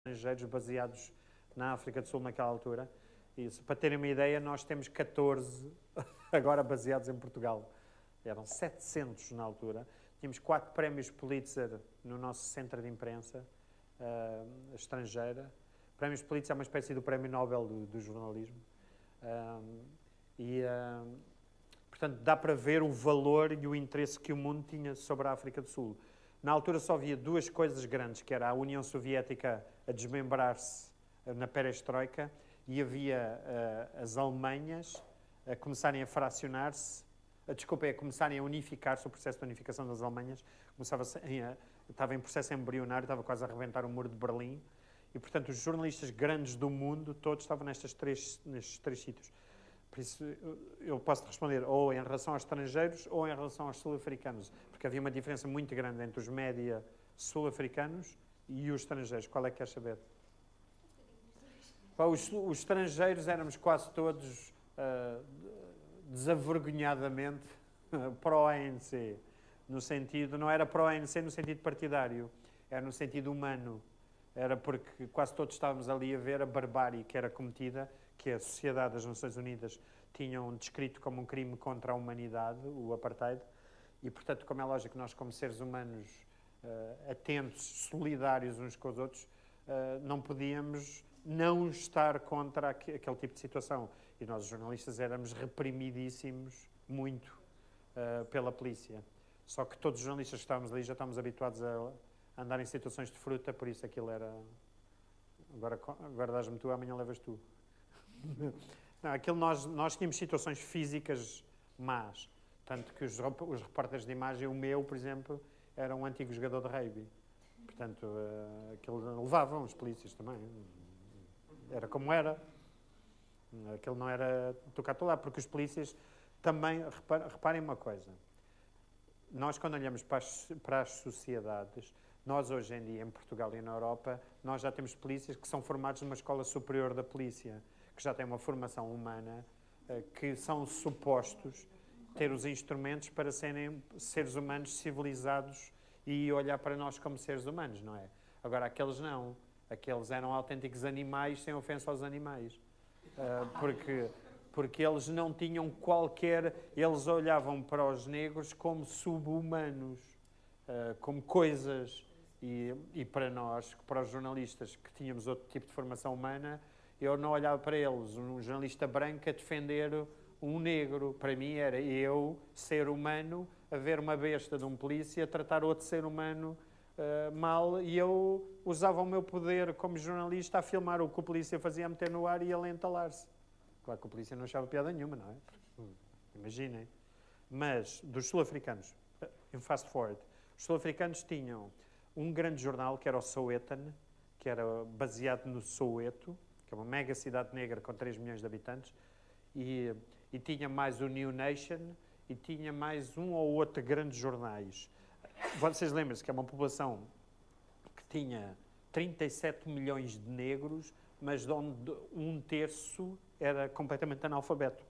estrangeiros baseados na África do Sul naquela altura. Isso, para terem uma ideia, nós temos 14 agora baseados em Portugal. Eram 700 na altura. Tínhamos 4 prémios Pulitzer no nosso centro de imprensa estrangeira. Prémios Pulitzer é uma espécie do prémio Nobel do jornalismo. Portanto, dá para ver o valor e o interesse que o mundo tinha sobre a África do Sul. Na altura só havia 2 coisas grandes, que era a União Soviética a desmembrar-se na perestroika e havia as Alemanhas a começarem a fracionar-se, a começarem a unificar-se, o processo de unificação das Alemanhas estava em processo embrionário, estava quase a arrebentar o muro de Berlim, e portanto os jornalistas grandes do mundo, todos estavam nestes três sítios. Por isso, eu posso responder ou em relação aos estrangeiros ou em relação aos sul-africanos, porque havia uma diferença muito grande entre os média sul-africanos e os estrangeiros. Qual é que queres saber? Os estrangeiros éramos quase todos desavergonhadamente pró-ANC, no sentido, não era pró-ANC no sentido partidário, era no sentido humano. Era porque quase todos estávamos ali a ver a barbárie que era cometida, que a Sociedade das Nações Unidas tinham descrito como um crime contra a humanidade, o apartheid, e, portanto, como é lógico, nós, como seres humanos atentos, solidários uns com os outros, não podíamos não estar contra aquele tipo de situação. E nós, os jornalistas, éramos reprimidíssimos muito pela polícia. Só que todos os jornalistas que estávamos ali já estávamos habituados a andar em situações de fruta, por isso aquilo era... Agora dás-me tu, amanhã levas tu. Não, aquilo nós tínhamos situações físicas más. Tanto que os repórteres de imagem, o meu, por exemplo, era um antigo jogador de rugby. Portanto, aquilo levavam os polícias também. Era como era. Aquilo não era tocar lá, porque os polícias também... Reparem uma coisa. Nós, quando olhamos para as sociedades, nós hoje em dia, em Portugal e na Europa, nós já temos polícias que são formados numa escola superior da polícia, que já têm uma formação humana, que são supostos ter os instrumentos para serem seres humanos civilizados e olhar para nós como seres humanos, não é? Agora, aqueles não. Aqueles eram autênticos animais, sem ofensa aos animais. Porque eles não tinham qualquer... Eles olhavam para os negros como sub-humanos, como coisas. E para nós, para os jornalistas que tínhamos outro tipo de formação humana, eu não olhava para eles, um jornalista branco a defender um negro. Para mim era eu, ser humano, a ver uma besta de um polícia, a tratar outro ser humano mal, e eu usava o meu poder como jornalista a filmar o que o polícia fazia, a meter no ar e ele entalar-se. Claro que o polícia não achava piada nenhuma, não é? Imaginem. Mas, dos sul-africanos, em fast forward, os sul-africanos tinham um grande jornal, que era o Sowetan, que era baseado no Soweto, que é uma mega cidade negra com 3 milhões de habitantes, e tinha mais o New Nation, e tinha mais um ou outro grandes jornais. Vocês lembram-se que é uma população que tinha 37 milhões de negros, mas de onde 1/3 era completamente analfabeto.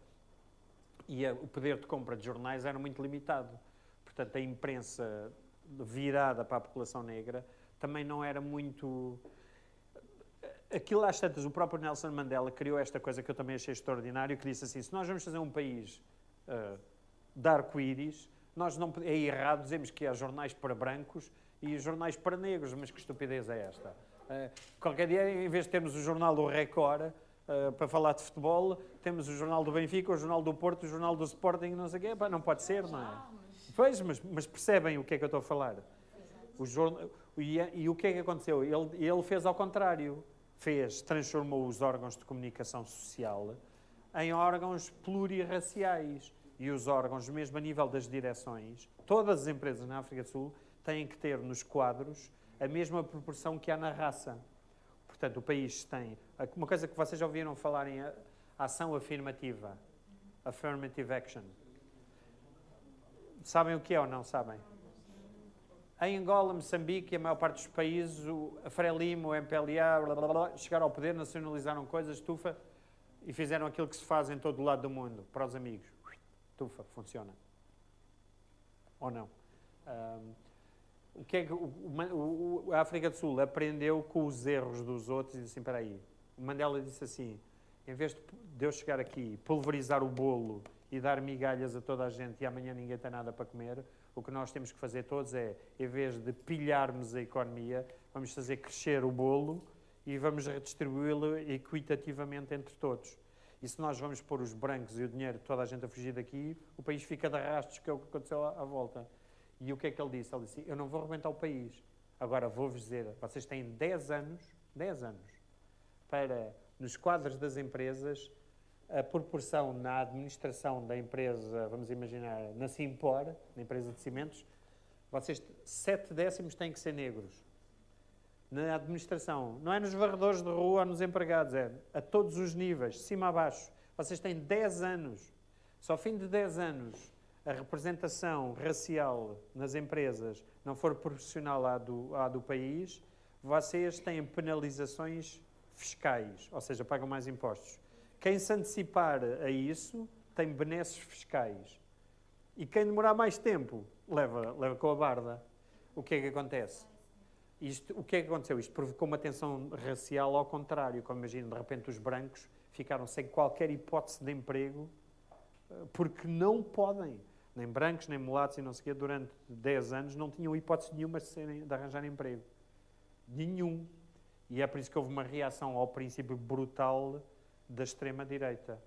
E o poder de compra de jornais era muito limitado. Portanto, a imprensa virada para a população negra também não era muito... Aquilo às tantas, o próprio Nelson Mandela criou esta coisa que eu também achei extraordinário, que disse assim, se nós vamos fazer um país de arco-íris, nós não, é errado dizermos que há jornais para brancos e jornais para negros, mas que estupidez é esta? Qualquer dia, em vez de termos o jornal do Record para falar de futebol, temos o jornal do Benfica, o jornal do Porto, o jornal do Sporting, não sei o quê, não pode ser, não é? Pois, mas percebem o que é que eu estou a falar? E o que é que aconteceu? Ele fez ao contrário. Transformou os órgãos de comunicação social em órgãos plurirraciais. E os órgãos, mesmo a nível das direções, todas as empresas na África do Sul têm que ter nos quadros a mesma proporção que há na raça. Portanto, o país tem... Uma coisa que vocês já ouviram falar em ação afirmativa. Affirmative action. Sabem o que é ou não sabem? Em Angola, Moçambique e a maior parte dos países, a Frelimo, o MPLA, blá, blá, blá, chegaram ao poder, nacionalizaram coisas, tufa, e fizeram aquilo que se faz em todo o lado do mundo, para os amigos. Tufa, funciona. Ou não? O que é que a África do Sul aprendeu com os erros dos outros e disse assim, espera aí, o Mandela disse assim, em vez de eu chegar aqui, pulverizar o bolo e dar migalhas a toda a gente e amanhã ninguém tem nada para comer, o que nós temos que fazer todos é, em vez de pilharmos a economia, vamos fazer crescer o bolo e vamos redistribuí-lo equitativamente entre todos. E se nós vamos pôr os brancos e o dinheiro de toda a gente a fugir daqui, o país fica de arrastos, que é o que aconteceu à volta. E o que é que ele disse? Ele disse, eu não vou arrebentar o país. Agora vou-vos dizer, vocês têm 10 anos, para, nos quadros das empresas, a proporção na administração da empresa, vamos imaginar, na Simpor, na empresa de cimentos, vocês 7/10 têm que ser negros. Na administração, não é nos varredores de rua ou nos empregados, é a todos os níveis, de cima a baixo. Vocês têm 10 anos. Se ao fim de 10 anos a representação racial nas empresas não for proporcional à do país, vocês têm penalizações fiscais, ou seja, pagam mais impostos. Quem se antecipar a isso tem benesses fiscais. E quem demorar mais tempo leva com a barda. O que é que acontece? O que é que aconteceu? Isto provocou uma tensão racial ao contrário. Como imagino, de repente os brancos ficaram sem qualquer hipótese de emprego porque não podem. Nem brancos, nem mulatos e não sei o quê, durante 10 anos não tinham hipótese nenhuma de arranjar emprego. Nenhum. E é por isso que houve uma reação ao princípio brutal da extrema-direita.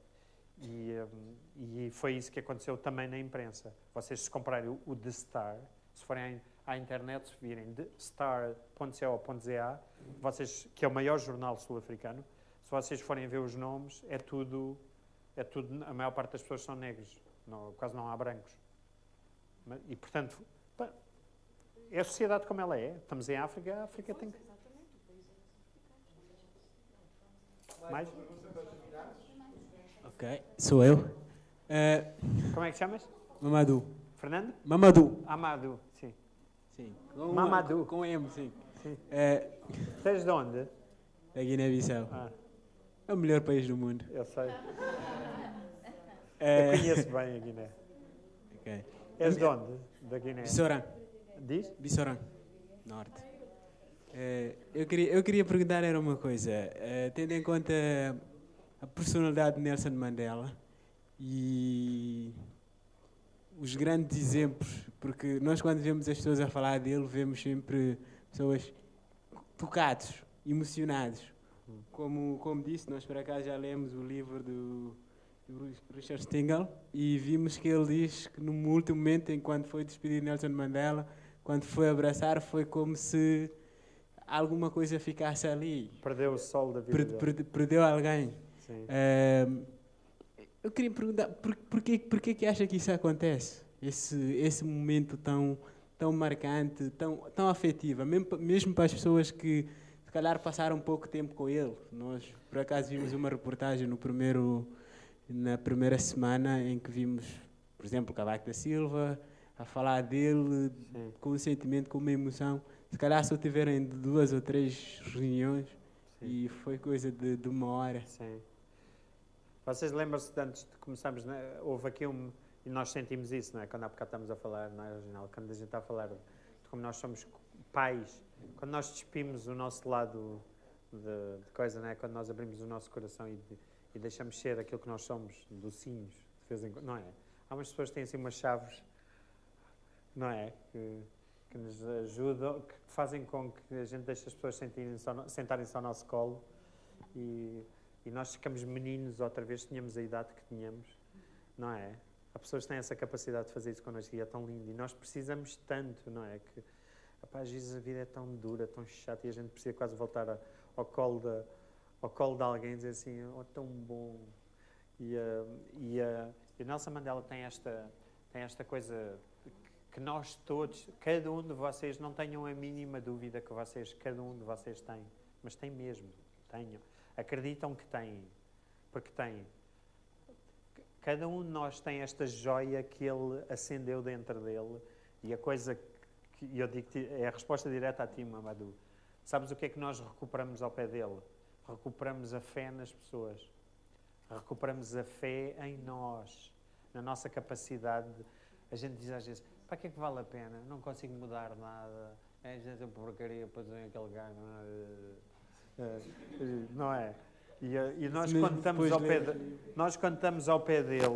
E foi isso que aconteceu também na imprensa. Vocês, se comprarem o The Star, se forem à internet, se virem star.co.za, vocês, que é o maior jornal sul-africano, se vocês forem ver os nomes, é tudo, a maior parte das pessoas são negros, quase não há brancos. E, portanto, é a sociedade como ela é. Estamos em África, a África tem que... Mais? Ok, sou eu. Como é que te chamas? Mamadou. Fernando? Mamadou. Amadou, sim. Sim. Mamadou. Com M, sim. Sim. Tu és de onde? Da Guiné-Bissau. É o melhor país do mundo. Eu sei. Eu conheço bem a Guiné. Ok. És de onde? Da Guiné? Bissorã. Diz? Bissorã, norte. Eu queria perguntar era uma coisa. Tendo em conta a personalidade de Nelson Mandela e os grandes exemplos, porque nós quando vemos as pessoas a falar dele, vemos sempre pessoas tocados, emocionados. Como disse, nós por acaso já lemos o livro do Richard Stengel e vimos que ele diz que no último momento, enquanto foi despedir Nelson Mandela, quando foi abraçar, foi como se alguma coisa ficasse ali. Perdeu o sol da vida dele. Perdeu alguém. Sim. Eu queria perguntar, por que acha que isso acontece? Esse momento tão marcante, tão afetivo, mesmo para as pessoas que se calhar passaram pouco tempo com ele. Nós, por acaso, vimos uma reportagem na primeira semana em que vimos, por exemplo, Cavaco da Silva a falar dele. Sim. Com um sentimento, com uma emoção. Se calhar só tiveram 2 ou 3 reuniões. Sim. E foi coisa de uma hora. Sim. Vocês lembram-se de antes de começarmos, né? Houve aqui e nós sentimos isso, não é? Quando há bocado estamos a falar, não é, original? Quando a gente está a falar de como nós somos pais, quando nós despimos o nosso lado de coisa, não é? Quando nós abrimos o nosso coração e deixamos ser aquilo que nós somos, docinhos, de vez em quando, não é? Há umas pessoas que têm assim umas chaves, não é? Que nos ajudam, que fazem com que a gente deixe as pessoas sentarem-se ao nosso colo e nós ficamos meninos outra vez, tínhamos a idade que tínhamos, não é? Há pessoas que têm essa capacidade de fazer isso connosco e é tão lindo. E nós precisamos tanto, não é? Que, às vezes a vida é tão dura, tão chata e a gente precisa quase voltar ao colo de alguém e dizer assim, oh, tão bom. E Nelson Mandela tem esta coisa que nós todos, cada um de vocês, não tenham a mínima dúvida que cada um de vocês tem. Mas tem mesmo, tenham. Acreditam que têm, porque têm. Cada um de nós tem esta joia que ele acendeu dentro dele e a coisa que eu digo é a resposta direta a ti, Mamadou. Sabes o que é que nós recuperamos ao pé dele? Recuperamos a fé nas pessoas. Recuperamos a fé em nós, na nossa capacidade. A gente diz às vezes, para que é que vale a pena? Não consigo mudar nada. É essa porcaria, depois vem aquele gajo. Não é? E nós quando estamos ao pé dele,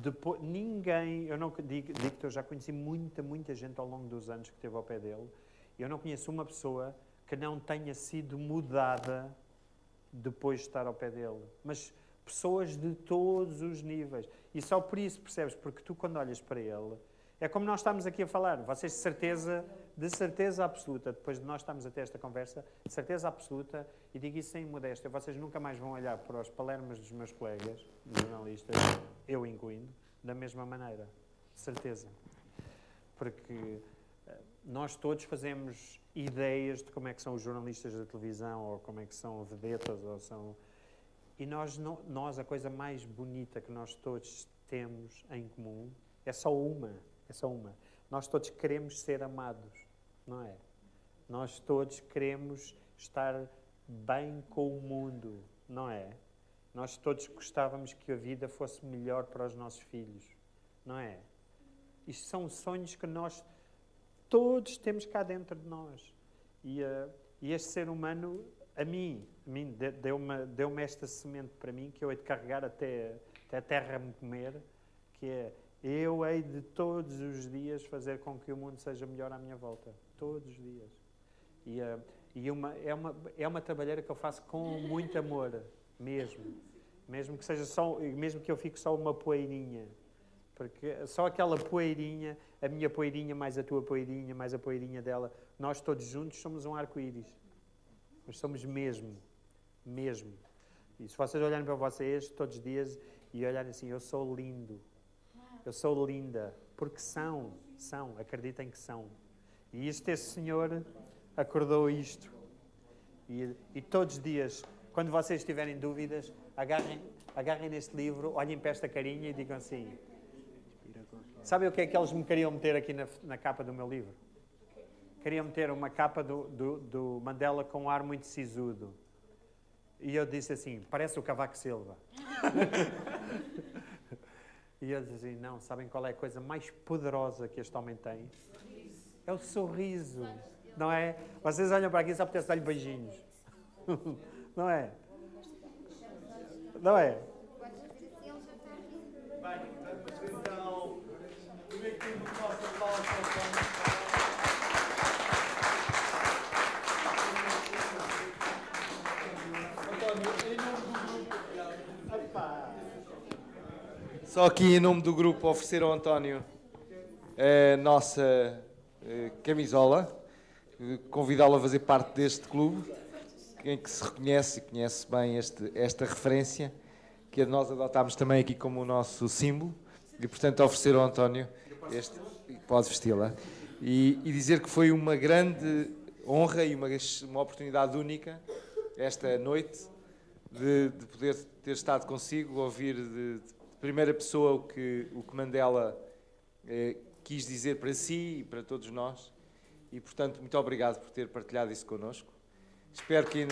depois, ninguém, eu não digo que eu já conheci muita gente ao longo dos anos que esteve ao pé dele, eu não conheço uma pessoa que não tenha sido mudada depois de estar ao pé dele. Mas pessoas de todos os níveis. E só por isso percebes, porque tu quando olhas para ele, é como nós estamos aqui a falar, vocês de certeza absoluta, depois de nós estarmos a ter esta conversa, de certeza absoluta, e digo isso sem modéstia, vocês nunca mais vão olhar para os palermas dos meus colegas, jornalistas, eu incluindo, da mesma maneira. De certeza. Porque nós todos fazemos ideias de como é que são os jornalistas da televisão, ou como é que são vedetas, ou são... E nós, a coisa mais bonita que nós todos temos em comum é só uma. É só uma. Nós todos queremos ser amados, não é? Nós todos queremos estar bem com o mundo, não é? Nós todos gostávamos que a vida fosse melhor para os nossos filhos, não é? Isto são sonhos que nós todos temos cá dentro de nós. E este ser humano, a mim deu-me esta semente para mim, que eu hei de carregar até a terra me comer, que é: eu hei de todos os dias fazer com que o mundo seja melhor à minha volta. Todos os dias. É uma trabalheira que eu faço com muito amor, mesmo. Mesmo que seja mesmo que eu fique só uma poeirinha. Porque só aquela poeirinha, a minha poeirinha, mais a tua poeirinha, mais a poeirinha dela, nós todos juntos somos um arco-íris. Nós somos mesmo. E se vocês olharem para vocês todos os dias e olharem assim: eu sou lindo. Eu sou linda, porque são, acreditem que são. E este senhor acordou isto. E todos os dias, quando vocês tiverem dúvidas, agarrem neste livro, olhem para esta carinha e digam assim: sabem o que é que eles me queriam meter aqui na capa do meu livro? Queriam meter uma capa do Mandela com um ar muito sisudo. E eu disse assim: parece o Cavaco Silva. E eu disse assim: não, sabem qual é a coisa mais poderosa que este homem tem? É o sorriso, não é? Vocês olham para aqui e só apetece dar-lhe beijinhos. Não é? Não é? Bem, vamos então ver aqui no nosso palco. Só aqui em nome do grupo oferecer ao António a nossa camisola, convidá-lo a fazer parte deste clube, em que se reconhece e conhece bem esta referência, que nós adotámos também aqui como o nosso símbolo, e portanto oferecer ao António este, pode vesti-la, e dizer que foi uma grande honra e uma oportunidade única esta noite de poder ter estado consigo, ouvir de primeira pessoa o que Mandela quis dizer para si e para todos nós, e portanto muito obrigado por ter partilhado isso connosco. Espero que